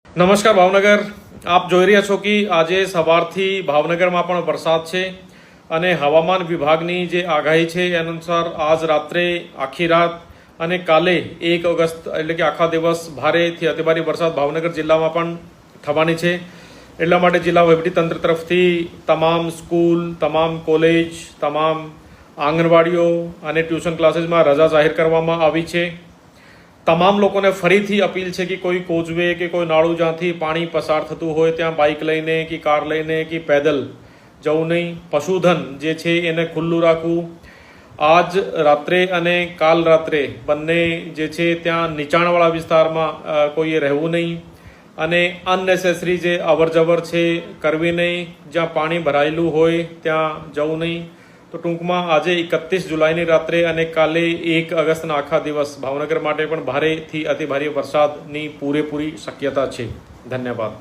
નમસ્કાર ભાવનગર, આપ જોઈ રહ્યા છો કે આજે સવારથી ભાવનગરમાં પણ વરસાદ છે અને હવામાન વિભાગની જે આગાહી છે એ અનુસાર આજ રાત્રે આખી રાત અને કાલે 1 ઓગસ્ટ એટલે કે આખા દિવસ ભારેથી અતિભારે વરસાદ ભાવનગર જિલ્લામાં પણ થવાની છે। એટલા માટે જિલ્લા વહીવટીતંત્ર તરફથી તમામ સ્કૂલ, તમામ કોલેજ, તમામ આંગણવાડીઓ અને ટ્યુશન ક્લાસીસમાં રજા જાહેર કરવામાં આવી છે। તમામ લોકોને ફરીથી અપીલ છે કે કોઈ કોઝવે કે કોઈ નાળું જ્યાંથી પાણી પસાર થતું હોય ત્યાં બાઇક લઈને કે કાર લઈને કે પેદલ જવું નહીં। પશુધન જે છે એને ખુલ્લું રાખવું। આજ રાત્રે અને કાલ રાત્રે બંને જે છે ત્યાં નીચાણવાળા વિસ્તારમાં કોઈએ રહેવું નહીં અને અનનેસેસરી જે અવરજવર છે કરવી નહીં। જ્યાં પાણી ભરાયેલું હોય ત્યાં જવું નહીં। તો ટૂંકમાં આજે 31 જુલાઈની રાત્રે અને કાલે 1 ઓગસ્ટના આખા દિવસ ભાવનગર માટે પણ ભારેથી અતિભારે વરસાદની પૂરેપૂરી શક્યતા છે। ધન્યવાદ।